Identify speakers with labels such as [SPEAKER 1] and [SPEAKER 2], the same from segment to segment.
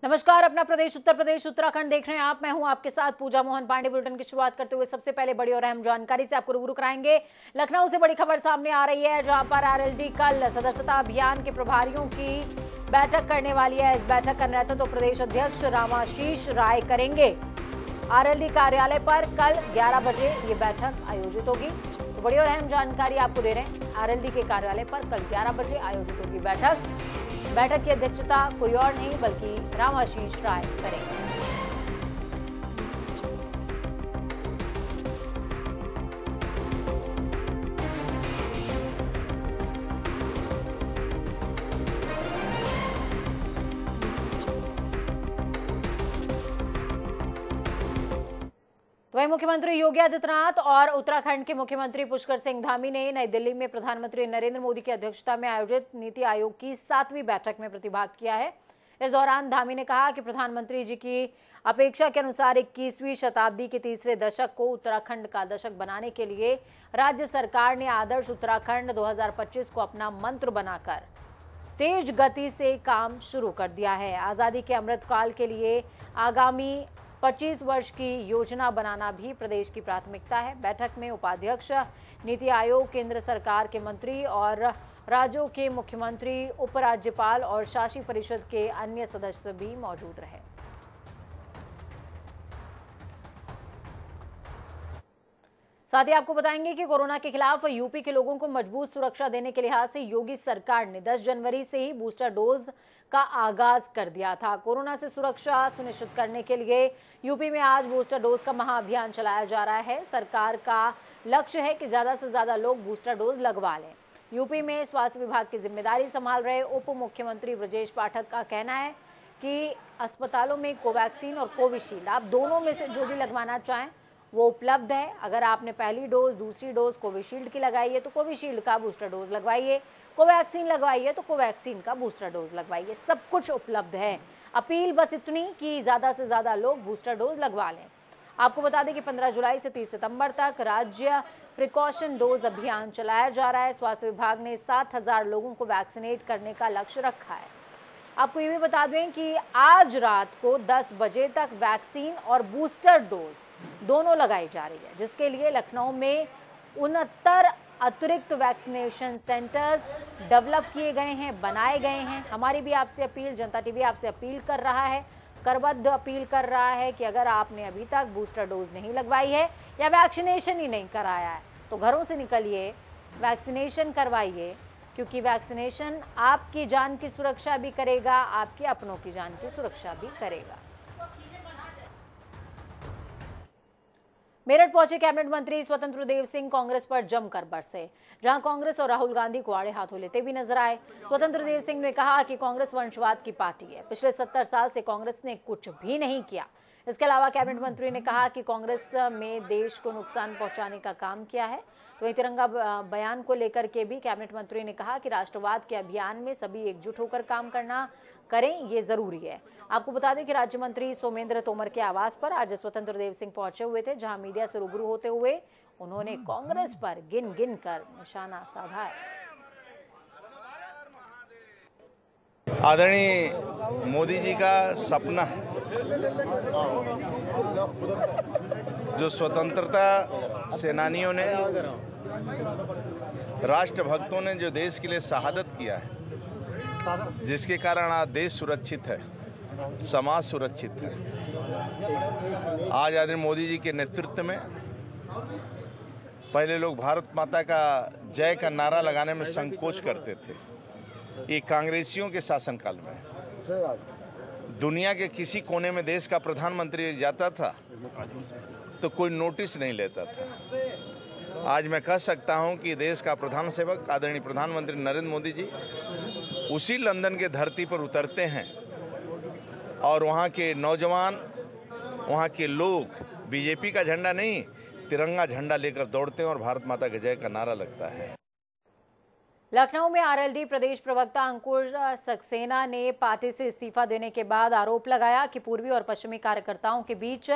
[SPEAKER 1] नमस्कार, अपना प्रदेश उत्तर प्रदेश उत्तराखंड देख रहे हैं आप। मैं हूं आपके साथ पूजा मोहन पांडे। बुलेटिन की शुरुआत करते हुए सबसे पहले बड़ी और अहम जानकारी से आपको रूबरू कराएंगे। लखनऊ से बड़ी खबर सामने आ रही है, जहां पर आरएलडी कल सदस्यता अभियान के प्रभारियों की बैठक करने वाली है। इस बैठक का नेतृत्व प्रदेश अध्यक्ष रामाशीष राय करेंगे। आरएलडी कार्यालय पर कल 11 बजे ये बैठक आयोजित होगी। तो बड़ी और अहम जानकारी आपको दे रहे हैं, आरएलडी के कार्यालय पर कल 11 बजे आयोजित होगी बैठक की अध्यक्षता कोई और नहीं बल्कि रामाशीष राय करेंगे। वहीं मुख्यमंत्री योगी आदित्यनाथ और उत्तराखंड के मुख्यमंत्री पुष्कर सिंह धामी ने नई दिल्ली में प्रधानमंत्री नरेंद्र मोदी की अध्यक्षता में आयोजित नीति आयोग की 7वीं बैठक में प्रतिभाग किया है। इस दौरान धामी ने कहा कि प्रधानमंत्री जी की अपेक्षा के अनुसार 21वीं शताब्दी के तीसरे दशक को उत्तराखंड का दशक बनाने के लिए राज्य सरकार ने आदर्श उत्तराखंड 2025 को अपना मंत्र बनाकर तेज गति से काम शुरू कर दिया है। आजादी के अमृतकाल के लिए आगामी 25 वर्ष की योजना बनाना भी प्रदेश की प्राथमिकता है। बैठक में उपाध्यक्ष, नीति आयोग, केंद्र सरकार के मंत्री और राज्यों के मुख्यमंत्री, उपराज्यपाल और शासी परिषद के अन्य सदस्य भी मौजूद रहे। साथ ही आपको बताएंगे कि कोरोना के खिलाफ यूपी के लोगों को मजबूत सुरक्षा देने के लिहाज से योगी सरकार ने 10 जनवरी से ही बूस्टर डोज का आगाज कर दिया था। कोरोना से सुरक्षा सुनिश्चित करने के लिए यूपी में आज बूस्टर डोज का महाअभियान चलाया जा रहा है। सरकार का लक्ष्य है कि ज्यादा से ज्यादा लोग बूस्टर डोज लगवा लें। यूपी में स्वास्थ्य विभाग की जिम्मेदारी संभाल रहे उप मुख्यमंत्री ब्रजेश पाठक का कहना है कि अस्पतालों में कोवैक्सीन और कोविशील्ड, आप दोनों में से जो भी लगवाना चाहें वो उपलब्ध है। अगर आपने पहली डोज, दूसरी डोज कोविशील्ड की लगाई है तो कोविशील्ड का बूस्टर डोज लगवाइए, कोवैक्सीन लगवाई है तो कोवैक्सीन का बूस्टर डोज लगवाइए। सब कुछ उपलब्ध है। अपील बस इतनी कि ज़्यादा से ज़्यादा लोग बूस्टर डोज लगवा लें। आपको बता दें कि 15 जुलाई से 30 सितंबर तक राज्य प्रिकॉशन डोज अभियान चलाया जा रहा है। स्वास्थ्य विभाग ने 60,000 लोगों को वैक्सीनेट करने का लक्ष्य रखा है। आपको ये भी बता दें कि आज रात को 10 बजे तक वैक्सीन और बूस्टर डोज दोनों लगाई जा रही है, जिसके लिए लखनऊ में 69 अतिरिक्त वैक्सीनेशन सेंटर्स डेवलप किए गए हैं, बनाए गए हैं। हमारी भी आपसे अपील, जनता टीवी आपसे अपील कर रहा है, करबद्ध अपील कर रहा है कि अगर आपने अभी तक बूस्टर डोज नहीं लगवाई है या वैक्सीनेशन ही नहीं कराया है तो घरों से निकलिए, वैक्सीनेशन करवाइए, क्योंकि वैक्सीनेशन आपकी जान की सुरक्षा भी करेगा, आपके अपनों की जान की सुरक्षा भी करेगा। मेरठ पहुंचे कैबिनेट मंत्री स्वतंत्र देव सिंह कांग्रेस पर जमकर बरसे, जहां कांग्रेस और राहुल गांधी को आड़े हाथों लेते भी नजर आए। स्वतंत्र देव सिंह ने कहा कि कांग्रेस वंशवाद की पार्टी है, पिछले 70 साल से कांग्रेस ने कुछ भी नहीं किया। इसके अलावा कैबिनेट मंत्री ने कहा कि कांग्रेस में देश को नुकसान पहुंचाने का काम किया है। तो वहीं तिरंगा बयान को लेकर के भी कैबिनेट मंत्री ने कहा कि राष्ट्रवाद के अभियान में सभी एकजुट होकर काम करें, ये जरूरी है। आपको बता दें कि राज्य मंत्री सोमेंद्र तोमर के आवास पर आज स्वतंत्र देव सिंह पहुंचे हुए थे, जहां मीडिया से रूबरू होते हुए उन्होंने कांग्रेस पर गिन गिन कर निशाना साधा है।
[SPEAKER 2] आदरणीय मोदी जी का सपना है, जो स्वतंत्रता सेनानियों ने, राष्ट्रभक्तों ने जो देश के लिए शहादत किया है, जिसके कारण आज देश सुरक्षित है, समाज सुरक्षित है। आज आदरणीय मोदी जी के नेतृत्व में पहले लोग भारत माता का जय का नारा लगाने में संकोच करते थे। ये कांग्रेसियों के शासनकाल में दुनिया के किसी कोने में देश का प्रधानमंत्री जाता था तो कोई नोटिस नहीं लेता था। आज मैं कह सकता हूं कि देश का प्रधान सेवक आदरणीय प्रधानमंत्री नरेंद्र मोदी जी उसी लंदन के धरती पर उतरते हैं और वहाँ के नौजवान, वहाँ के लोग बीजेपी का झंडा नहीं, तिरंगा झंडा लेकर दौड़ते हैं और भारत माता के जय का नारा लगता है।
[SPEAKER 1] लखनऊ में आरएलडी प्रदेश प्रवक्ता अंकुर सक्सेना ने पार्टी से इस्तीफा देने के बाद आरोप लगाया कि पूर्वी और पश्चिमी कार्यकर्ताओं के बीच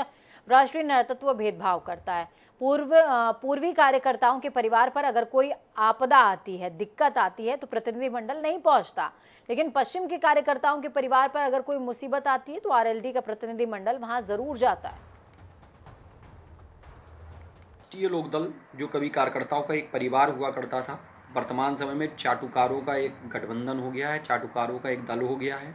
[SPEAKER 1] राष्ट्रीय नेतृत्व भेदभाव करता है। पूर्वी कार्यकर्ताओं के परिवार पर अगर कोई आपदा आती है, दिक्कत आती है तो प्रतिनिधिमंडल नहीं पहुंचता, लेकिन पश्चिम के कार्यकर्ताओं के परिवार पर अगर कोई मुसीबत आती है तो आरएलडी का प्रतिनिधिमंडल वहां जरूर जाता है।
[SPEAKER 3] राष्ट्रीय लोकदल जो कभी कार्यकर्ताओं का एक परिवार हुआ करता था, वर्तमान समय में चाटुकारों का एक गठबंधन हो गया है, चाटुकारों का एक दल हो गया है।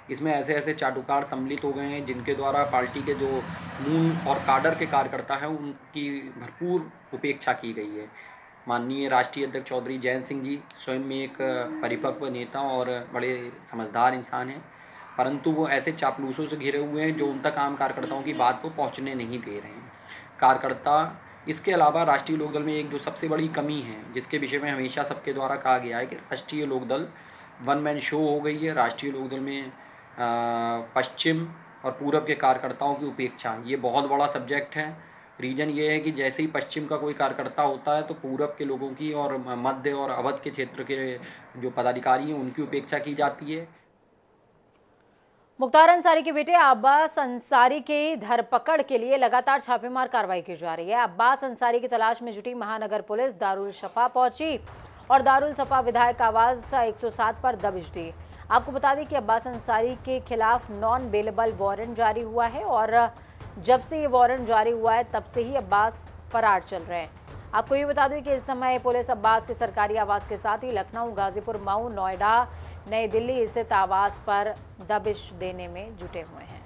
[SPEAKER 3] इसमें ऐसे ऐसे चाटुकार सम्मिलित हो गए हैं जिनके द्वारा पार्टी के जो मूल और काडर के कार्यकर्ता हैं उनकी भरपूर उपेक्षा की गई है। माननीय राष्ट्रीय अध्यक्ष चौधरी जयंत सिंह जी स्वयं में एक परिपक्व नेता और बड़े समझदार इंसान हैं, परंतु वो ऐसे चापलूसों से घिरे हुए हैं जो उन तक आम कार्यकर्ताओं की बात को पहुँचने नहीं दे रहे हैं। कार्यकर्ता इसके अलावा राष्ट्रीय लोकदल में एक जो सबसे बड़ी कमी है, जिसके विषय में हमेशा सबके द्वारा कहा गया है कि राष्ट्रीय लोकदल वन मैन शो हो गई है। राष्ट्रीय लोकदल में पश्चिम और पूरब के कार्यकर्ताओं की उपेक्षा, ये बहुत बड़ा सब्जेक्ट है। रीज़न ये है कि जैसे ही पश्चिम का कोई कार्यकर्ता होता है तो पूरब के लोगों की और मध्य और अवध के क्षेत्र के जो पदाधिकारी हैं उनकी उपेक्षा की जाती है।
[SPEAKER 1] मुख्तार अंसारी के बेटे अब्बास अंसारी की धरपकड़ के लिए लगातार छापेमार कार्रवाई की जा रही है। अब्बास अंसारी की तलाश में जुटी महानगर पुलिस दारुल शफा पहुंची और दारुल शफा विधायक आवास 107 पर दबिश दी। आपको बता दें कि अब्बास अंसारी के खिलाफ नॉन बेलेबल वारंट जारी हुआ है और जब से ये वारंट जारी हुआ है तब से ही अब्बास फरार चल रहे हैं। आपको ये बता दें कि इस समय पुलिस अब्बास के सरकारी आवास के साथ ही लखनऊ, गाजीपुर, मऊ, नोएडा, नई दिल्ली स्थित आवास पर दबिश देने में जुटे हुए हैं।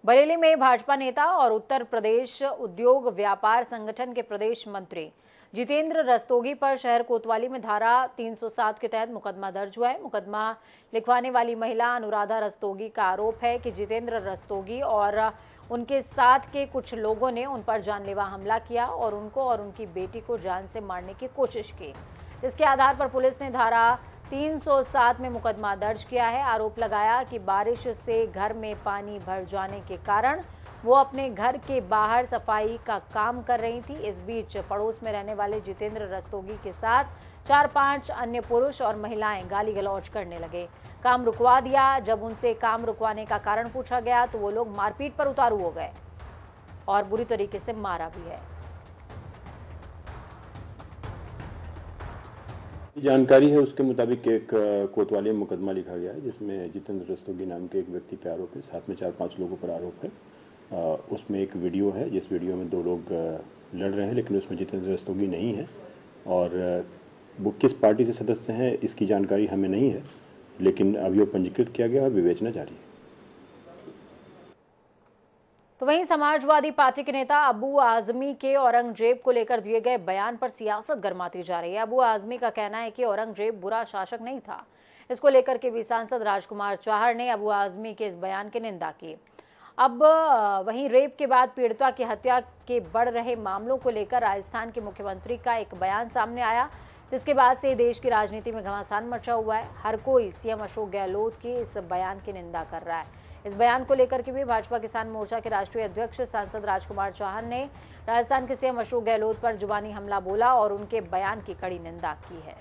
[SPEAKER 1] बरेली में भाजपा नेता और उत्तर प्रदेश उद्योग व्यापार संगठन के प्रदेश मंत्री जितेंद्र रस्तोगी पर शहर कोतवाली में धारा 307 के तहत मुकदमा दर्ज हुआ है। मुकदमा लिखवाने वाली महिला अनुराधा रस्तोगी का आरोप है कि जितेंद्र रस्तोगी और उनके साथ के कुछ लोगों ने उन पर जानलेवा हमला किया और उनको और उनकी बेटी को जान से मारने की कोशिश की। इसके आधार पर पुलिस ने धारा 307 में मुकदमा दर्ज किया है। आरोप लगाया कि बारिश से घर में पानी भर जाने के कारण वो अपने घर के बाहर सफाई का काम कर रही थी। इस बीच पड़ोस में रहने वाले जितेंद्र रस्तोगी के साथ 4-5 अन्य पुरुष और महिलाएं गाली गलौज करने लगे, काम रुकवा दिया। जब उनसे काम रुकवाने का कारण पूछा गया तो वो लोग मारपीट पर उतारू हो गए और बुरी तरीके से मारा भी है।
[SPEAKER 4] जानकारी है उसके मुताबिक एक कोतवाली में मुकदमा लिखा गया है जिसमें जितेंद्र रस्तोगी नाम के एक व्यक्ति पर आरोप है, साथ में 4-5 लोगों पर आरोप है। उसमें एक वीडियो है जिस वीडियो में 2 लोग लड़ रहे हैं, लेकिन उसमें जितेंद्र रस्तोगी नहीं है और वो किस पार्टी से सदस्य हैं इसकी जानकारी हमें नहीं है, लेकिन अभी वो पंजीकृत किया गया और विवेचना जारी है।
[SPEAKER 1] तो वहीं समाजवादी पार्टी के नेता अबू आजमी के औरंगजेब को लेकर दिए गए बयान पर सियासत गर्माती जा रही है। अबू आजमी का कहना है कि औरंगजेब बुरा शासक नहीं था। इसको लेकर के भी सांसद राजकुमार चाहर ने अबू आजमी के इस बयान की निंदा की। अब वहीं रेप के बाद पीड़िता की हत्या के बढ़ रहे मामलों को लेकर राजस्थान के मुख्यमंत्री का एक बयान सामने आया, जिसके बाद से देश की राजनीति में घमासान मचा हुआ है। हर कोई सीएम अशोक गहलोत की इस बयान की निंदा कर रहा है। इस बयान को लेकर के भी भाजपा किसान मोर्चा के राष्ट्रीय अध्यक्ष सांसद राजकुमार चाहर ने राजस्थान के सीएम अशोक गहलोत पर जुबानी हमला बोला और उनके बयान की कड़ी निंदा की है।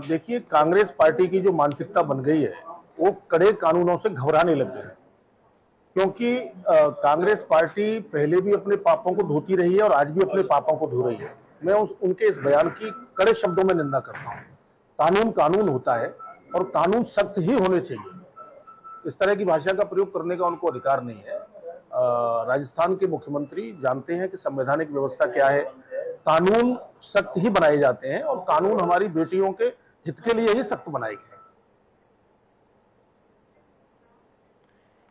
[SPEAKER 5] देखिए, कांग्रेस पार्टी की जो मानसिकता बन गई है वो कड़े कानूनों से घबराने लग गए हैं, क्योंकि कांग्रेस पार्टी पहले भी अपने पापों को धोती रही है और आज भी अपने पापों को धो रही है। मैं उनके इस बयान की कड़े शब्दों में निंदा करता हूं। कानून कानून होता है और कानून सख्त ही होने चाहिए। इस तरह की भाषा का प्रयोग करने का उनको अधिकार नहीं है। राजस्थान के मुख्यमंत्री जानते हैं कि संवैधानिक व्यवस्था क्या है। कानून सख्त ही बनाए जाते हैं और कानून हमारी बेटियों के हित के लिए ही सख्त बनाए गए।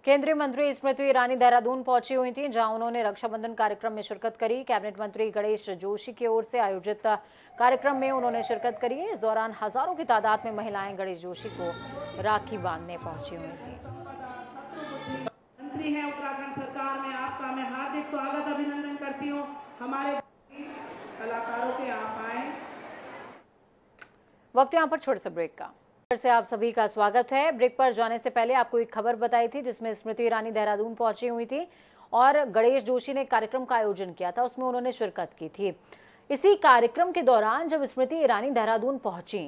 [SPEAKER 1] केंद्रीय मंत्री स्मृति ईरानी देहरादून पहुंची हुई थी, जहां उन्होंने रक्षाबंधन कार्यक्रम में शिरकत करी। कैबिनेट मंत्री गणेश जोशी की ओर से आयोजित कार्यक्रम में उन्होंने शिरकत करी। इस दौरान हजारों की तादाद में महिलाएं गणेश जोशी को राखी बांधने पहुंची हुई थी।
[SPEAKER 6] मंत्री हैं उत्तराखंड सरकार में, आपका मैं हार्दिक स्वागत अभिनंदन करती हूँ। हमारे कलाकारों के आप आए।
[SPEAKER 1] वक्त यहाँ पर छोटे से ब्रेक का से आप सभी का स्वागत है। ब्रेक पर जाने से पहले आपको एक खबर बताई थी जिसमें स्मृति ईरानी देहरादून पहुंची हुई थी और गणेश जोशी ने कार्यक्रम का आयोजन किया था, उसमें उन्होंने शिरकत की थी। इसी कार्यक्रम के दौरान जब स्मृति ईरानी देहरादून पहुंची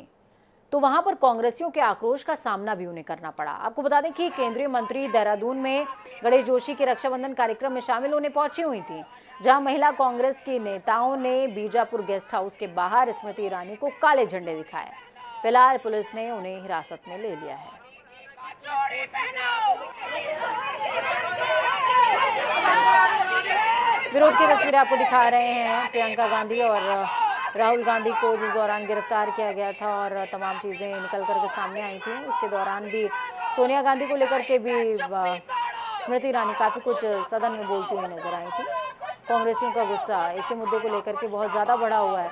[SPEAKER 1] तो वहां पर कांग्रेसियों के आक्रोश का सामना भी उन्हें करना पड़ा। आपको बता दें कि केंद्रीय मंत्री देहरादून में गणेश जोशी के रक्षाबंधन कार्यक्रम में शामिल होने पहुंची हुई थी, जहां महिला कांग्रेस के नेताओं ने बीजापुर गेस्ट हाउस के बाहर स्मृति ईरानी को काले झंडे दिखाए। फिलहाल पुलिस ने उन्हें हिरासत में ले लिया है। विरोध की तस्वीरें आपको दिखा रहे हैं। प्रियंका गांधी और राहुल गांधी को जिस दौरान गिरफ्तार किया गया था और तमाम चीजें निकल करके सामने आई थी, उसके दौरान भी सोनिया गांधी को लेकर के भी स्मृति ईरानी काफी कुछ सदन में बोलती हुई नजर आई थी। कांग्रेसियों का गुस्सा इसी मुद्दे को लेकर के बहुत ज्यादा बढ़ा हुआ है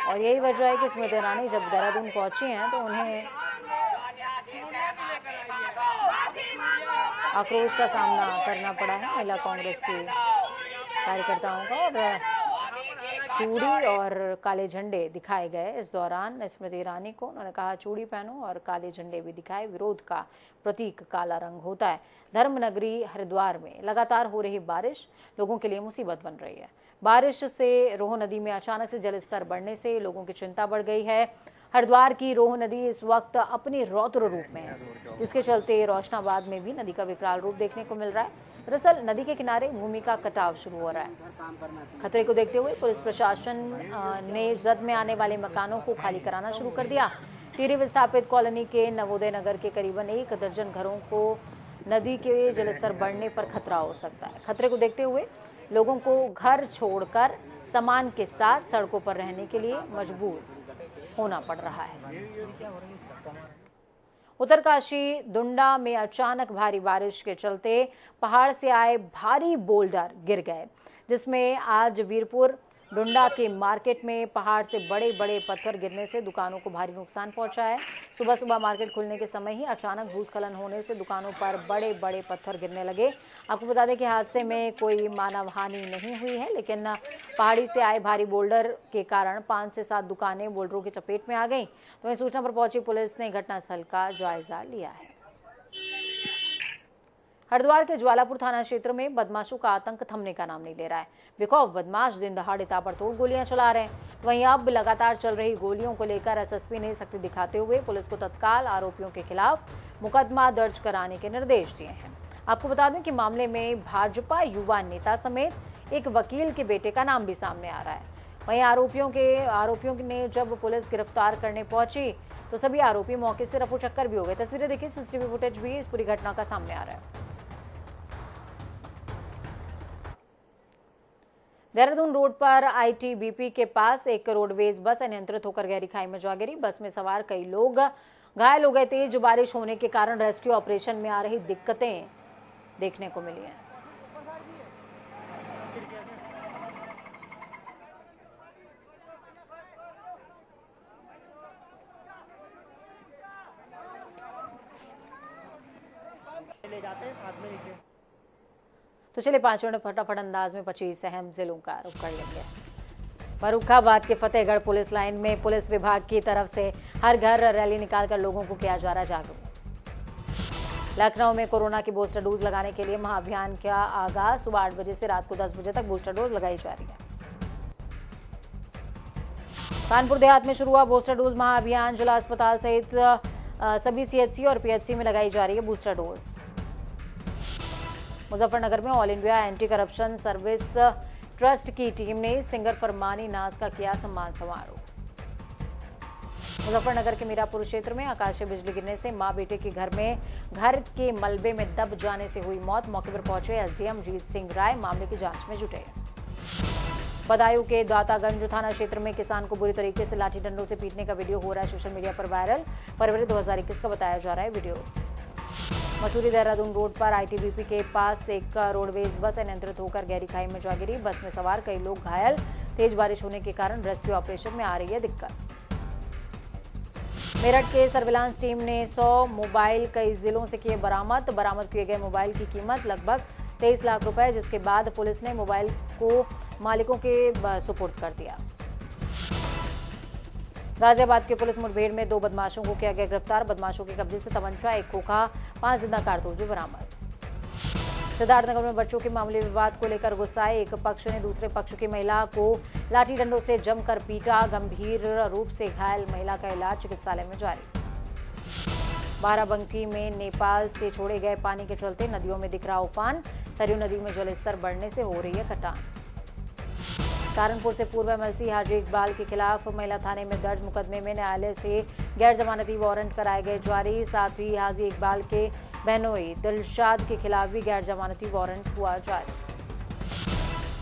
[SPEAKER 1] और यही वजह है कि स्मृति ईरानी जब देहरादून पहुंची हैं तो उन्हें आक्रोश का सामना करना पड़ा है महिला कांग्रेस के कार्यकर्ताओं का, और चूड़ी और काले झंडे दिखाए गए। इस दौरान स्मृति ईरानी को उन्होंने कहा चूड़ी पहनो और काले झंडे भी दिखाए। विरोध का प्रतीक काला रंग होता है। धर्मनगरी हरिद्वार में लगातार हो रही बारिश लोगों के लिए मुसीबत बन रही है। बारिश से रोह नदी में अचानक से जलस्तर बढ़ने से लोगों की चिंता बढ़ गई है। हरिद्वार की रोह नदी इस वक्त अपने रौद्र रूप में है, जिसके चलते रोशनाबाद में भी नदी का विकराल रूप देखने को मिल रहा है। दरअसल नदी के किनारे भूमि का कटाव शुरू हो रहा है। खतरे को देखते हुए पुलिस प्रशासन ने जद में आने वाले मकानों को खाली कराना शुरू कर दिया। टिहरी विस्थापित कॉलोनी के नवोदय नगर के करीबन 1 दर्जन घरों को नदी के जलस्तर बढ़ने पर खतरा हो सकता है। खतरे को देखते हुए लोगों को घर छोड़कर सामान के साथ सड़कों पर रहने के लिए मजबूर होना पड़ रहा है। उत्तरकाशी डुंडा में अचानक भारी बारिश के चलते पहाड़ से आए भारी बोल्डर गिर गए, जिसमें आज वीरपुर डुंडा के मार्केट में पहाड़ से बड़े बड़े पत्थर गिरने से दुकानों को भारी नुकसान पहुंचा है। सुबह सुबह मार्केट खुलने के समय ही अचानक भूस्खलन होने से दुकानों पर बड़े बड़े पत्थर गिरने लगे। आपको बता दें कि हादसे में कोई मानव हानि नहीं हुई है, लेकिन पहाड़ी से आए भारी बोल्डर के कारण 5 से 7 दुकानें बोल्डरों की चपेट में आ गईं। तो वहीं सूचना पर पहुंची पुलिस ने घटनास्थल का जायजा लिया है। हरिद्वार के ज्वालापुर थाना क्षेत्र में बदमाशों का आतंक थमने का नाम नहीं ले रहा है। बेखौफ बदमाश दिन दहाड़े ताबड़तोड़ गोलियां चला रहे हैं। वहीं अब लगातार चल रही गोलियों को लेकर एसएसपी ने सख्ती दिखाते हुए पुलिस को तत्काल आरोपियों के खिलाफ मुकदमा दर्ज कराने के निर्देश दिए हैं। आपको बता दें कि मामले में भाजपा युवा नेता समेत एक वकील के बेटे का नाम भी सामने आ रहा है। वहीं आरोपियों ने जब पुलिस गिरफ्तार करने पहुंची तो सभी आरोपी मौके से रफू चक्कर भी हो गए। तस्वीरें देखिए, सीसीटीवी फुटेज भी इस पूरी घटना का सामने आ रहा है। देहरादून रोड पर आईटीबीपी के पास एक रोडवेज बस अनियंत्रित होकर गहरी खाई में जा गिरी। बस में सवार कई लोग घायल हो गए थे। जो बारिश होने के कारण रेस्क्यू ऑपरेशन में आ रही दिक्कतें देखने को मिली हैं।
[SPEAKER 7] ले जाते हैं साथ में नीचे।
[SPEAKER 1] तो चलिए 5 मिनट फटाफट अंदाज में 25 अहम जिलों का रुख कर लेंगे। फर्रुखाबाद के फतेहगढ़ पुलिस लाइन में पुलिस विभाग की तरफ से हर घर रैली निकालकर लोगों को किया जा रहा जागरूक। लखनऊ में कोरोना की बूस्टर डोज लगाने के लिए महाअभियान का आगाज। सुबह 8 बजे से रात को 10 बजे तक बूस्टर डोज लगाई जा रही है। कानपुर देहात में शुरू हुआ बूस्टर डोज महाअभियान। जिला अस्पताल सहित सभी सीएचसी और पीएचसी में लगाई जा रही है बूस्टर डोज। मुजफ्फरनगर में all India anti corruption service trust की टीम ने सिंगर फरमानी नाज का किया सम्मान समारोह। मुजफ्फरनगर के मीरापुर क्षेत्र में आकाशीय बिजली गिरने से मां बेटे के घर के मलबे में दब जाने से हुई मौत। मौके पर पहुंचे एसडीएम जीत सिंह राय मामले की जांच में जुटे। बदायूं के दातागंज थाना क्षेत्र में किसान को बुरी तरीके से लाठी डंडों से पीटने का वीडियो हो रहा है सोशल मीडिया पर वायरल। फरवरी 2021 का बताया जा रहा है वीडियो। मसूरी देहरादून रोड पर आईटीबीपी के पास एक रोडवेज बस अनियंत्रित होकर गहरी खाई में जा गिरी। बस में सवार कई लोग घायल। तेज बारिश होने के कारण रेस्क्यू ऑपरेशन में आ रही है दिक्कत। मेरठ के सर्विलांस टीम ने 100 मोबाइल कई जिलों से किए बरामद। बरामद किए गए मोबाइल की कीमत लगभग 23 लाख रुपए, जिसके बाद पुलिस ने मोबाइल को मालिकों के सुपुर्द कर दिया। गाजियाबाद के पुलिस मुठभेड़ में 2 बदमाशों को किया गया गिरफ्तार। बदमाशों के कब्जे से तमंचा, एक खोखा, 5 जिंदा कारतूस भी बरामद। सिद्धार्थनगर में बच्चों के मामूली विवाद को लेकर गुस्साए एक पक्ष ने दूसरे पक्ष की महिला को लाठी डंडों से जमकर पीटा। गंभीर रूप से घायल महिला का इलाज चिकित्सालय में जारी। बाराबंकी में नेपाल से छोड़े गए पानी के चलते नदियों में दिख रहा उफान। सरयू नदी में जलस्तर बढ़ने से हो रही है कटान। सहारनपुर से पूर्व एमएलसी हाजी इकबाल के खिलाफ महिला थाने में दर्ज मुकदमे में न्यायालय से गैर जमानती वारंट कराए गए जारी। साथ ही हाजी इकबाल के बहनोई दिलशाद के खिलाफ भी गैर जमानती वारंट हुआ जारी।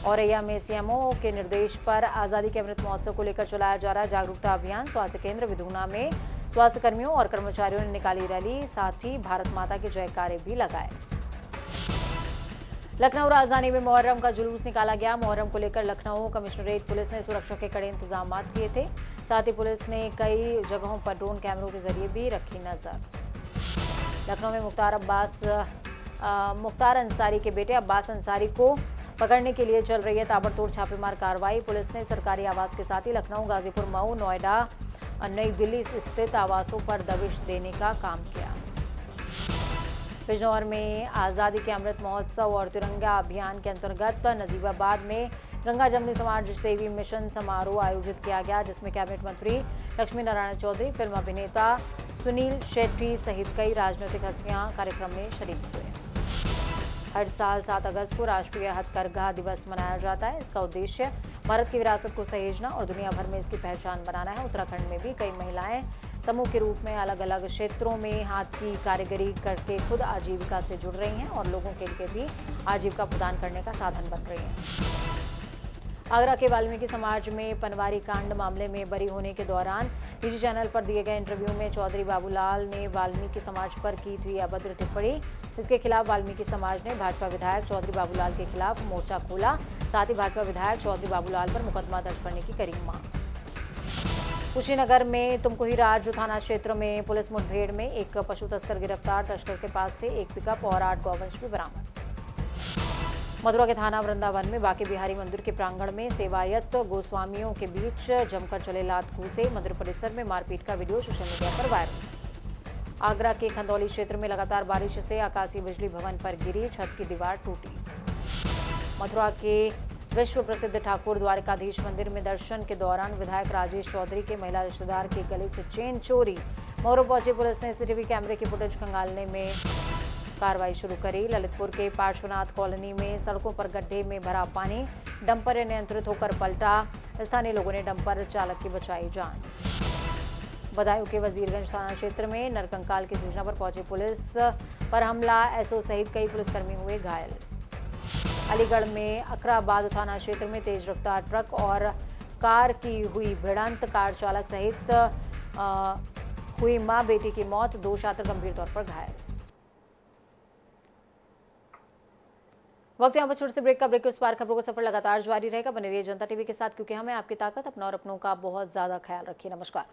[SPEAKER 1] औरैया में सीएमओ के निर्देश पर आजादी के अमृत महोत्सव को लेकर चलाया जा रहा जागरूकता अभियान। स्वास्थ्य केंद्र विधुना में स्वास्थ्य कर्मियों और कर्मचारियों ने निकाली रैली। साथ ही भारत माता के जयकारे भी लगाए। लखनऊ राजधानी में मुहर्रम का जुलूस निकाला गया। मुहर्रम को लेकर लखनऊ कमिश्नरेट पुलिस ने सुरक्षा के कड़े इंतजाम किए थे। साथ ही पुलिस ने कई जगहों पर ड्रोन कैमरों के जरिए भी रखी नजर। लखनऊ में मुख्तार अंसारी के बेटे अब्बास अंसारी को पकड़ने के लिए चल रही है ताबड़तोड़ छापेमार कार्रवाई। पुलिस ने सरकारी आवास के साथ ही लखनऊ, गाजीपुर, मऊ, नोएडा और नई दिल्ली स्थित आवासों पर दबिश देने का काम किया। बिजनौर में आज़ादी के अमृत महोत्सव और तिरंगा अभियान के अंतर्गत नजीबाबाद में गंगा जमुनी समाज सेवी मिशन समारोह आयोजित किया गया, जिसमें कैबिनेट मंत्री लक्ष्मी नारायण चौधरी, फिल्म अभिनेता सुनील शेट्टी सहित कई राजनीतिक हस्तियां कार्यक्रम में शरीक हुए। हर साल 7 अगस्त को राष्ट्रीय हथकरघा दिवस मनाया जाता है। इसका उद्देश्य भारत की विरासत को सहेजना और दुनिया भर में इसकी पहचान बनाना है। उत्तराखंड में भी कई महिलाएं समूह के रूप में अलग अलग क्षेत्रों में हाथ की कारीगरी करके खुद आजीविका से जुड़ रही हैं और लोगों के लिए भी आजीविका प्रदान करने का साधन बन रही हैं। आगरा के वाल्मीकि समाज में पनवारी कांड मामले में बरी होने के दौरान निजी चैनल पर दिए गए इंटरव्यू में चौधरी बाबूलाल ने वाल्मीकि समाज पर की थी अभद्र टिप्पणी, जिसके खिलाफ वाल्मीकि समाज ने भाजपा विधायक चौधरी बाबूलाल के खिलाफ मोर्चा खोला। साथ ही भाजपा विधायक चौधरी बाबूलाल पर मुकदमा दर्ज करने की करी मांग। कुशीनगर में तुमकुहीराज थाना क्षेत्र में पुलिस मुठभेड़ में एक पशु तस्कर गिरफ्तार। तस्कर के पास से एक पिकअप और 8 गौवंश भी बरामद। मथुरा के थाना वृंदावन में बांके बिहारी मंदिर के प्रांगण में सेवायत गोस्वामियों के बीच जमकर चले लात घूसे। मंदिर परिसर में मारपीट का वीडियो सोशल मीडिया पर वायरल। आगरा के खंदौली क्षेत्र में लगातार बारिश से आकाशीय बिजली भवन पर गिरी, छत की दीवार टूटी। मथुरा के विश्व प्रसिद्ध ठाकुर द्वारकाधीश मंदिर में दर्शन के दौरान विधायक राजेश चौधरी के महिला रिश्तेदार के गले से चेन चोरी। मोरू पहुंची पुलिस ने सीसीटीवी कैमरे की फुटेज खंगालने में कार्रवाई शुरू करी। ललितपुर के पार्श्वनाथ कॉलोनी में सड़कों पर गड्ढे में भरा पानी, डंपर नियंत्रित होकर पलटा। स्थानीय लोगों ने डंपर चालक की बचाई जान। बदायूं के वजीरगंज थाना क्षेत्र में नरकंकाल की सूचना पर पहुंची पुलिस पर हमला, एसओ सहित कई पुलिसकर्मी हुए घायल। अलीगढ़ में अकराबाद थाना क्षेत्र में तेज रफ्तार ट्रक और कार की हुई भिड़ंत। कार चालक सहित हुई मां बेटी की मौत, 2 छात्र गंभीर तौर पर घायल। वक्त यहाँ पर छोटे से ब्रेक का। ब्रेक के उस पार खबरों का सफर लगातार जारी रहेगा। बने रहिए जनता टीवी के साथ, क्योंकि हमें आपकी ताकत, अपना और अपनों का बहुत ज्यादा ख्याल रखिए। नमस्कार।